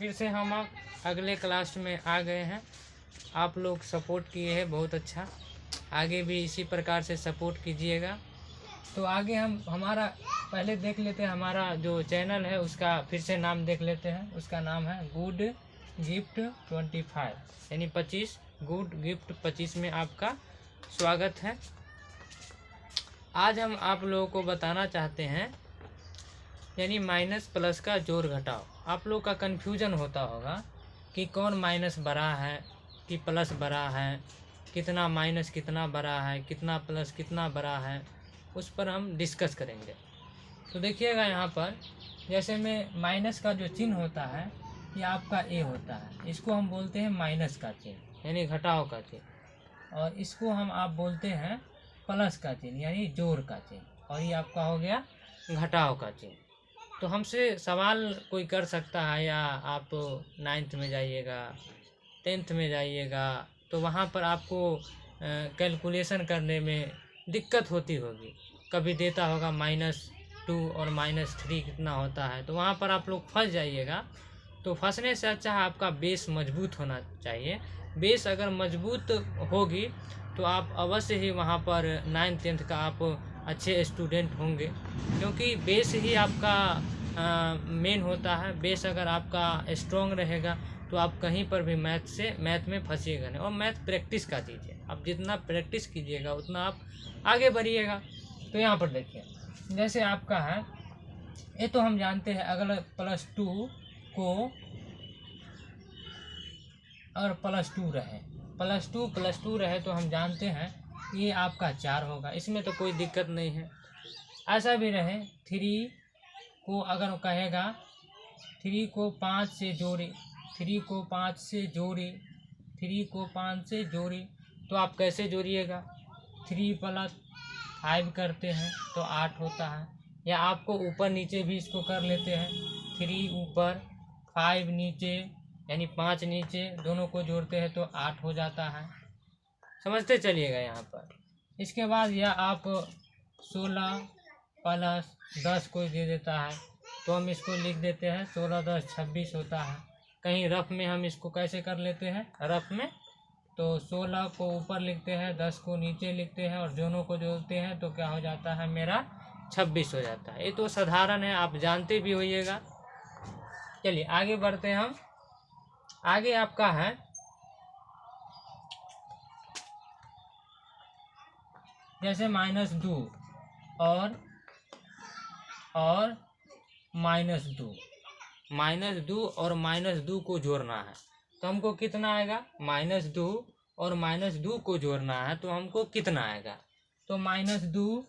फिर से हम अगले क्लास में आ गए हैं। आप लोग सपोर्ट किए हैं, बहुत अच्छा। आगे भी इसी प्रकार से सपोर्ट कीजिएगा। तो आगे हम हमारा पहले देख लेते हैं, हमारा जो चैनल है उसका फिर से नाम देख लेते हैं। उसका नाम है गुड गिफ्ट 25, यानी 25। गुड गिफ्ट 25 में आपका स्वागत है। आज हम आप लोगों को बताना चाहते हैं, यानी माइनस प्लस का जोड़ घटाव। आप लोग का कन्फ्यूजन होता होगा कि कौन माइनस बड़ा है कि प्लस बड़ा है, कितना माइनस कितना बड़ा है, कितना प्लस कितना बड़ा है, उस पर हम डिस्कस करेंगे। तो देखिएगा यहाँ पर, जैसे में माइनस का जो चिन्ह होता है ये आपका ए होता है, इसको हम बोलते हैं माइनस का चिन्ह यानी घटाव का चिन्ह, और इसको हम आप बोलते हैं प्लस का चिन्ह यानी जोड़ का चिन्ह, और ये आपका हो गया घटाव का चिन्ह। तो हमसे सवाल कोई कर सकता है, या आप 9th में जाइएगा, 10th में जाइएगा, तो वहाँ पर आपको कैलकुलेशन करने में दिक्कत होती होगी। कभी देता होगा -2 और -3 कितना होता है, तो वहाँ पर आप लोग फंस जाइएगा। तो फंसने से अच्छा आपका बेस मजबूत होना चाहिए। बेस अगर मजबूत होगी तो आप अवश्य ही वहाँ पर 9th 10th का आप अच्छे स्टूडेंट होंगे, क्योंकि बेस ही आपका मेन होता है। बेस अगर आपका स्ट्रॉन्ग रहेगा तो आप कहीं पर भी मैथ में फंसिएगा नहीं। और मैथ प्रैक्टिस का चीज़ है, आप जितना प्रैक्टिस कीजिएगा उतना आप आगे बढ़िएगा। तो यहाँ पर देखिए, जैसे आपका है ये तो हम जानते हैं, अगर +2 को अगर +2 रहे तो हम जानते हैं ये आपका 4 होगा, इसमें तो कोई दिक्कत नहीं है। ऐसा भी रहे 3 को अगर कहेगा 3 को 5 से जोड़े, 3 को 5 से जोड़े, 3 को 5 से जोड़े, तो आप कैसे जोड़िएगा? 3 + 5 करते हैं तो 8 होता है। या आपको ऊपर नीचे भी इसको कर लेते हैं, 3 ऊपर 5 नीचे, यानी 5 नीचे, दोनों को जोड़ते हैं तो 8 हो जाता है। समझते चलिएगा यहाँ पर। इसके बाद यह आप 16 + 10 कोई दे देता है तो हम इसको लिख देते हैं 16 + 10 26 होता है। कहीं रफ में हम इसको कैसे कर लेते हैं, रफ में तो 16 को ऊपर लिखते हैं, 10 को नीचे लिखते हैं, और दोनों को जोड़ते हैं तो क्या हो जाता है, मेरा 26 हो जाता है। ये तो साधारण है, आप जानते भी होइएगा। चलिए आगे बढ़ते हैं हम। आगे आपका है जैसे -2 और -2, -2 और -2 को जोड़ना है तो हमको कितना आएगा? -2 और -2 को जोड़ना है तो हमको कितना आएगा? तो -2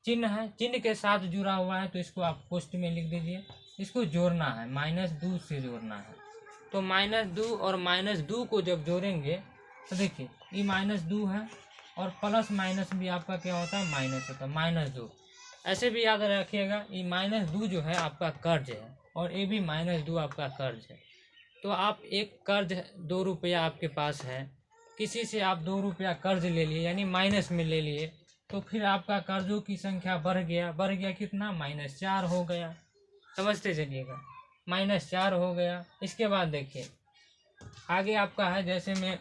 चिन्ह है, चिन्ह के साथ जुड़ा हुआ है तो इसको आप पोस्ट में लिख दीजिए। इसको जोड़ना है, -2 से जोड़ना है। तो -2 और -2 को जब जोड़ेंगे तो देखिए ये -2 है, और प्लस माइनस भी आपका क्या होता है, माइनस होता है, -2। ऐसे भी याद रखिएगा, ये -2 जो है आपका कर्ज है, और ये भी -2 आपका कर्ज है। तो आप एक कर्ज 2 रुपया आपके पास है, किसी से आप 2 रुपया कर्ज ले लिए, यानी माइनस में ले लिए, तो फिर आपका कर्जों की संख्या बढ़ गया कितना, -4 हो गया। समझते चलिएगा, -4 हो गया। इसके बाद देखिए आगे आपका है, जैसे में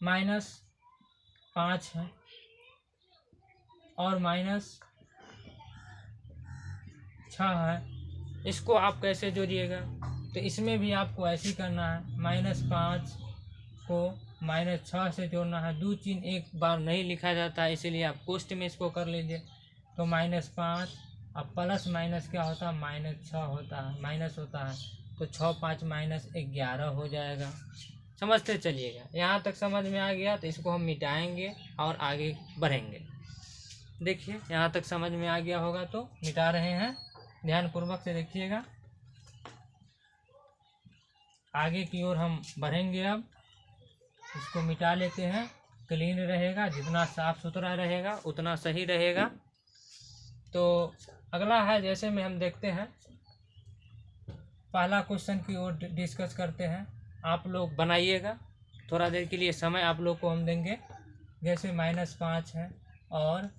-5 है और -6 है, इसको आप कैसे जोड़िएगा? तो इसमें भी आपको ऐसे ही करना है, -5 को -6 से जोड़ना है। 2 चिन्ह एक बार नहीं लिखा जाता है, इसीलिए आप पोस्ट में इसको कर लीजिए। तो -5 अब प्लस माइनस क्या होता है, -6 होता है, माइनस होता है, तो 6 5 -11 हो जाएगा। समझते चलिएगा। यहाँ तक समझ में आ गया तो इसको हम मिटाएंगे और आगे बढ़ेंगे। देखिए यहाँ तक समझ में आ गया होगा तो मिटा रहे हैं, ध्यानपूर्वक से देखिएगा। आगे की ओर हम बढ़ेंगे। अब इसको मिटा लेते हैं, क्लीन रहेगा, जितना साफ सुथरा रहेगा उतना सही रहेगा। तो अगला है, जैसे में हम देखते हैं, पहला क्वेश्चन की ओर डिस्कस करते हैं। आप लोग बनाइएगा, थोड़ा देर के लिए समय आप लोग को हम देंगे। जैसे -5 है और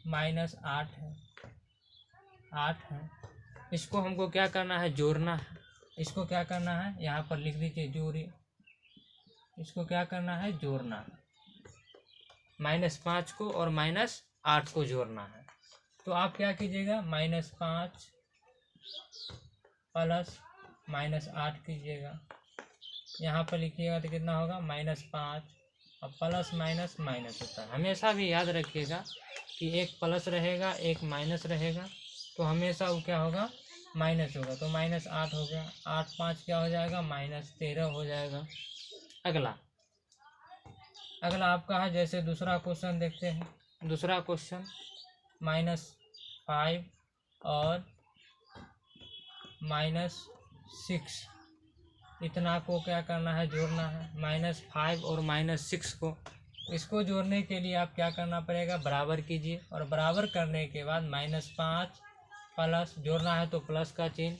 -8 है, 8 है, इसको हमको क्या करना है, जोड़ना है। इसको क्या करना है, यहाँ पर लिख दीजिए जोड़िए। इसको क्या करना है, जोड़ना है। -5 को और -8 को जोड़ना है। तो आप क्या कीजिएगा, -5 प्लस -8 कीजिएगा। यहाँ पर लिखिएगा तो कितना होगा, -5। अब प्लस माइनस माइनस होता है। हमेशा भी याद रखिएगा कि एक प्लस रहेगा एक माइनस रहेगा, तो हमेशा वो क्या होगा, माइनस होगा। तो -8 हो गया, 8 5 क्या हो जाएगा, -13 हो जाएगा। अगला आपका है, जैसे दूसरा क्वेश्चन देखते हैं। दूसरा क्वेश्चन -5 और -6 इतना को क्या करना है, जोड़ना है। -5 और -6 को, इसको जोड़ने के लिए आप क्या करना पड़ेगा, बराबर कीजिए। और बराबर करने के बाद -5 प्लस, जोड़ना है तो प्लस का चिन्ह।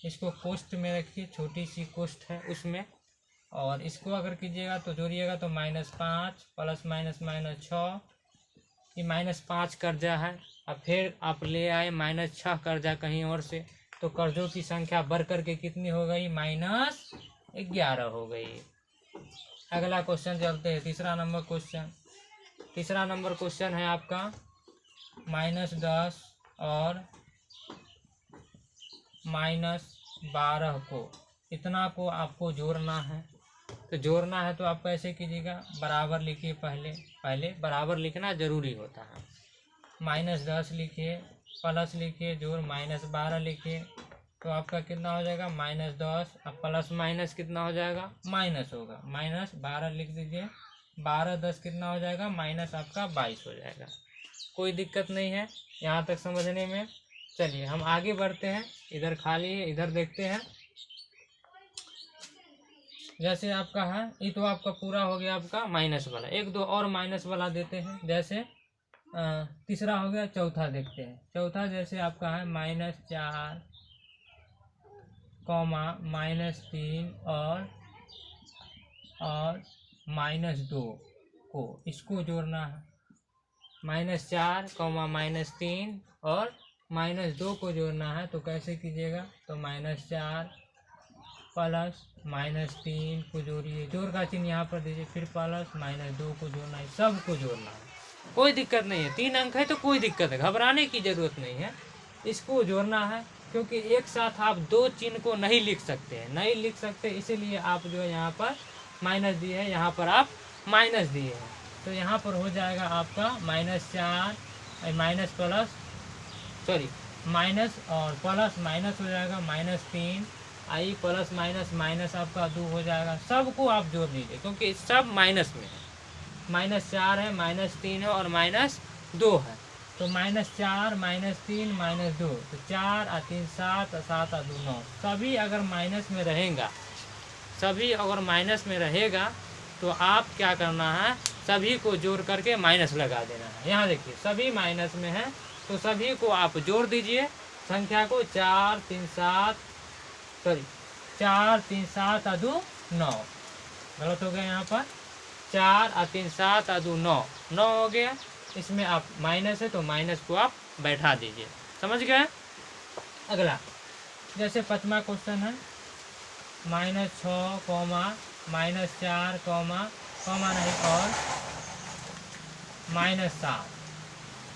इसको कोष्ठ में रखिए, छोटी सी कोष्ठ है उसमें। और इसको अगर कीजिएगा तो जोड़िएगा तो -5 प्लस -6, ये -5 कर्जा है। अब फिर आप ले आए -6 कर्जा कहीं और से, तो कर्जों की संख्या बढ़ करके कितनी हो गई, -11 हो गई। अगला क्वेश्चन चलते हैं, तीसरा नंबर क्वेश्चन। तीसरा नंबर क्वेश्चन है आपका -10 और -12 को, इतना को आपको जोड़ना है। तो जोड़ना है तो आप कैसे कीजिएगा, बराबर लिखिए। पहले बराबर लिखना जरूरी होता है। -10 लिखिए, प्लस लिखिए, जोड़ -12 लिखिए, तो आपका कितना हो जाएगा, -10। अब प्लस माइनस कितना हो जाएगा, माइनस होगा। -12 लिख दीजिए, 12 10 कितना हो जाएगा, माइनस आपका 22 हो जाएगा। कोई दिक्कत नहीं है यहाँ तक समझने में। चलिए हम आगे बढ़ते हैं। इधर खाली है, इधर देखते हैं। जैसे आपका है, ये तो आपका पूरा हो गया आपका माइनस वाला। एक दो और माइनस वाला देते हैं। जैसे तीसरा हो गया, चौथा देखते हैं। चौथा जैसे आपका है -4, -3 और -2 को, इसको जोड़ना है। -4, -3 और -2 को जोड़ना है। तो कैसे कीजिएगा, तो -4 प्लस -3 को जोड़िए, जोड़ का चिन्ह यहाँ पर दीजिए, फिर प्लस -2 को जोड़ना है। सबको जोड़ना है, कोई दिक्कत नहीं है। 3 अंक है तो कोई दिक्कत है, घबराने की जरूरत नहीं है। इसको जोड़ना है, क्योंकि एक साथ आप 2 चिन्ह को नहीं लिख सकते हैं, नहीं लिख सकते, इसीलिए आप जो है यहाँ पर माइनस दिए हैं, यहाँ पर आप माइनस दिए हैं। तो यहाँ पर हो जाएगा आपका -4 माइनस प्लस, सॉरी माइनस और प्लस माइनस हो जाएगा -3, आई प्लस माइनस माइनस आपका 2 हो जाएगा। सबको आप जोड़ लीजिए, क्योंकि सब माइनस में है। -4 है, -3 है और -2 है। तो -4 -3 -2, तो 4 और 3 7 और 7 और 2 9। सभी अगर माइनस में रहेगा, सभी अगर माइनस में रहेगा, तो आप क्या करना है, सभी को जोड़ करके माइनस लगा देना है। यहाँ देखिए सभी माइनस में है, तो सभी को आप जोड़ दीजिए संख्या को। 4 3 7, सॉरी 4 3 7 और 2 9, गलत हो गया यहाँ पर। 4 और 3 7 और 2 9, 9 हो गया। इसमें आप माइनस है तो माइनस को आप बैठा दीजिए, समझ गए। अगला जैसे 5वां क्वेश्चन है, -6, -4, कॉमा नहीं और -7।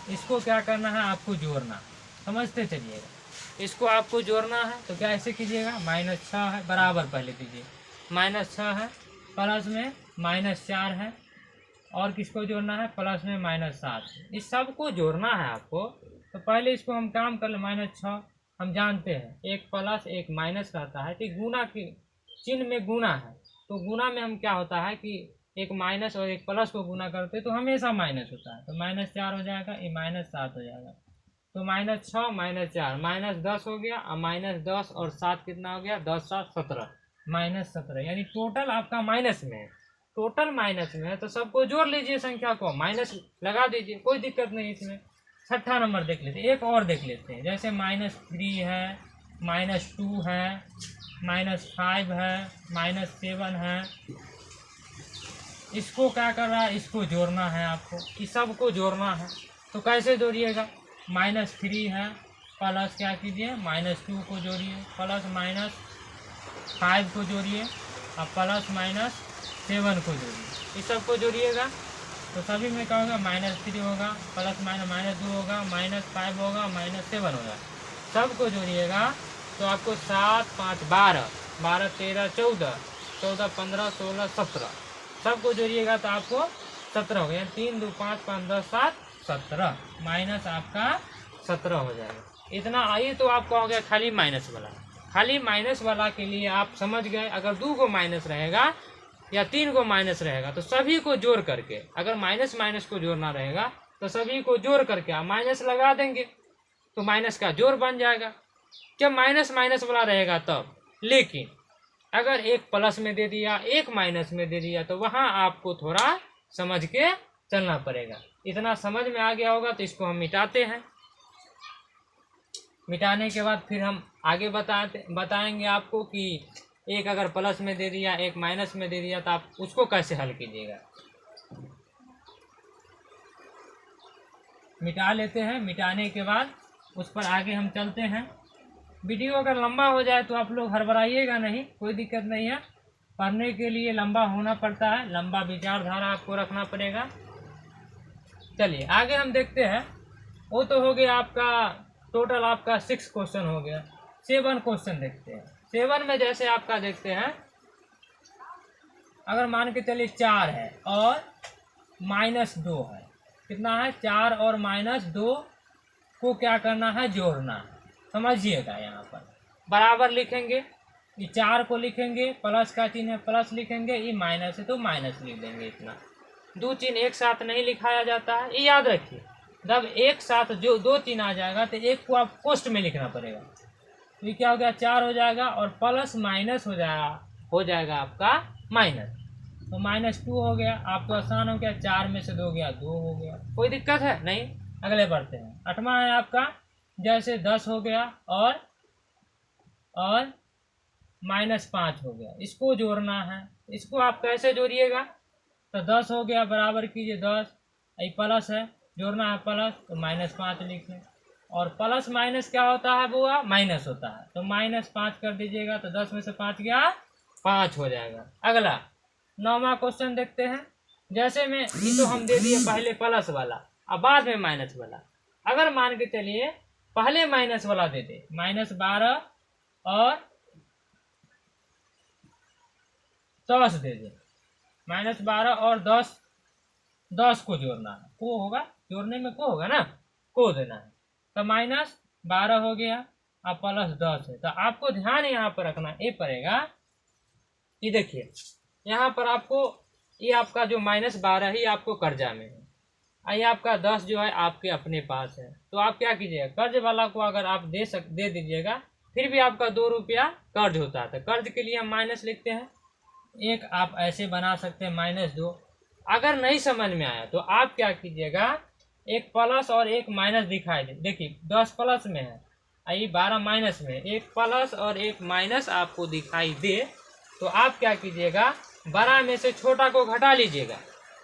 इसको क्या करना है, आपको जोड़ना, समझते चलिएगा। इसको आपको जोड़ना है, तो क्या ऐसे कीजिएगा, -6 है, बराबर पहले दीजिए, -6 है, प्लस में -4 है, और किसको जोड़ना है, प्लस में -7। इस सब को जोड़ना है आपको। तो पहले इसको हम काम कर ले। -6 हम जानते हैं, एक प्लस एक माइनस रहता है, तो गुना के चिन्ह में गुना है। तो गुना में हम क्या होता है कि एक माइनस और एक प्लस को गुना करते तो हमेशा माइनस होता है। तो -4 हो जाएगा, ये -7 हो जाएगा। तो -6 -4 -10 हो गया, और -10 और 7 कितना हो गया, 10 7 17, -17। यानी टोटल आपका माइनस में है, टोटल माइनस में है। तो सबको जोड़ लीजिए, संख्या को माइनस लगा दीजिए, कोई दिक्कत नहीं इसमें। 6ठा नंबर देख लेते हैं, एक और देख लेते हैं। जैसे -3 है, -2 है, -5 है, -7 है। इसको क्या कर रहा है, इसको जोड़ना है आपको, इस सबको जोड़ना है। तो कैसे जोड़िएगा, -3 है, प्लस क्या कीजिए -2 को जोड़िए, प्लस -5 को जोड़िए और प्लस -7 को जोड़िए। इस सब को जोड़िएगा तो सभी में क्या होगा -3 होगा, प्लस -2 होगा, -5 होगा, -7 होगा। सबको जोड़िएगा तो आपको 7 5 12 12 13 14 14 15 16 17 सबको जोड़िएगा तो आपको 17 हो गया। 3 2 5 5 10 7 17 माइनस आपका 17 हो जाएगा। इतना आई तो आपका हो गया खाली माइनस वाला। खाली माइनस वाला के लिए आप समझ गए, अगर 2 को माइनस रहेगा या 3 को माइनस रहेगा तो सभी को जोड़ करके, अगर माइनस माइनस को जोड़ना रहेगा तो सभी को जोड़ करके आप माइनस लगा देंगे तो माइनस का जोड़ बन जाएगा। जब माइनस माइनस वाला रहेगा तब। लेकिन अगर एक प्लस में दे दिया, एक माइनस में दे दिया तो वहाँ आपको थोड़ा समझ के चलना पड़ेगा। इतना समझ में आ गया होगा तो इसको हम मिटाते हैं। मिटाने के बाद फिर हम आगे बताएंगे आपको कि एक अगर प्लस में दे दिया, एक माइनस में दे दिया तो आप उसको कैसे हल कीजिएगा। मिटा लेते हैं। मिटाने के बाद उस पर आगे हम चलते हैं। वीडियो अगर लंबा हो जाए तो आप लोग हड़बड़ाइएगा नहीं, कोई दिक्कत नहीं है। पढ़ने के लिए लंबा होना पड़ता है, लंबा विचारधारा आपको रखना पड़ेगा। चलिए आगे हम देखते हैं। वो तो हो गया आपका टोटल आपका 6 क्वेश्चन हो गया। 7 क्वेश्चन देखते हैं। 7 में जैसे आपका देखते हैं, अगर मान के चलिए 4 है और -2 है। कितना है 4 और -2 को क्या करना है जोड़ना है। समझिएगा यहाँ पर बराबर लिखेंगे, ये 4 को लिखेंगे, प्लस का चिन्ह है प्लस लिखेंगे, ये माइनस है तो माइनस लिख देंगे। इतना 2 चिन्ह एक साथ नहीं लिखाया जाता है, ये याद रखिए। जब एक साथ जो 2 चिन्ह आ जाएगा तो एक को आप कोष्ठ में लिखना पड़ेगा। तो ये क्या हो गया 4 हो जाएगा और प्लस माइनस हो जाएगा आपका माइनस, तो -2 हो गया। आपको आसान हो गया, 4 में से 2 गया 2 हो गया। कोई दिक्कत है नहीं। अगले बढ़ते हैं। 8वां है आपका जैसे 10 हो गया और -5 हो गया, इसको जोड़ना है। इसको आप कैसे जोड़िएगा तो 10 हो गया बराबर कीजिए 10, ये प्लस है जोड़ना है प्लस तो -5 लिखें। और प्लस माइनस क्या होता है बुआ माइनस होता है, तो -5 कर दीजिएगा तो 10 में से 5 गया 5 हो जाएगा। अगला 9वां क्वेश्चन देखते हैं। जैसे में ये तो हम दे दिए पहले प्लस वाला और बाद में माइनस वाला। अगर मान के चलिए पहले माइनस वाला दे दे, -12 और 10 दे दे, -12 और 10 को जोड़ना है। को होगा जोड़ने में को होगा ना, को देना है तो -12 हो गया और +10 है। तो आपको ध्यान यहाँ पर रखना ये पड़ेगा कि देखिए यहाँ पर आपको ये आपका जो -12 ही आपको कर्जा में है, ये आपका 10 जो है आपके अपने पास है। तो आप क्या कीजिएगा, कर्ज वाला को अगर आप दे दीजिएगा फिर भी आपका 2 रुपया कर्ज होता है। तो कर्ज के लिए हम माइनस लिखते हैं। एक आप ऐसे बना सकते हैं -2। अगर नहीं समझ में आया तो आप क्या कीजिएगा, एक प्लस और एक माइनस दिखाई दे। देखिए 10 प्लस में है, ये 12 माइनस में, एक प्लस और एक माइनस आपको दिखाई दे तो आप क्या कीजिएगा, बड़ा में से छोटा को घटा लीजिएगा।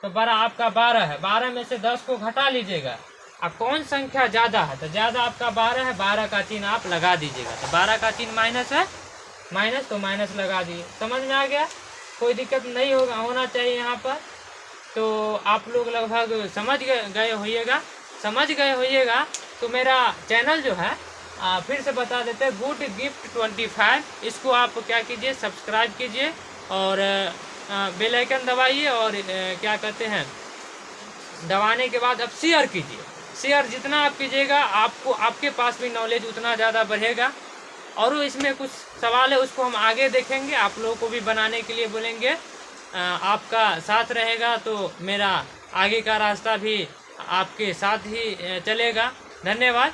तो बड़ा आपका 12 है, 12 में से 10 को घटा लीजिएगा। अब कौन संख्या ज़्यादा है तो ज़्यादा आपका 12 है, 12 का चिन्ह आप लगा दीजिएगा। तो 12 का चिन्ह माइनस है, माइनस तो माइनस लगा दिए। समझ में आ गया, कोई दिक्कत नहीं होना चाहिए यहाँ पर। तो आप लोग लगभग समझ गए होइएगा। तो मेरा चैनल जो है फिर से बता देते हैं, गुड गिफ्ट 25। इसको आप क्या कीजिए, सब्सक्राइब कीजिए और बेल आइकन दबाइए और क्या कहते हैं दबाने के बाद आप शेयर कीजिए। शेयर जितना आप कीजिएगा आपको आपके पास भी नॉलेज उतना ज़्यादा बढ़ेगा। और इसमें कुछ सवाल है उसको हम आगे देखेंगे, आप लोगों को भी बनाने के लिए बोलेंगे। आपका साथ रहेगा तो मेरा आगे का रास्ता भी आपके साथ ही चलेगा। धन्यवाद।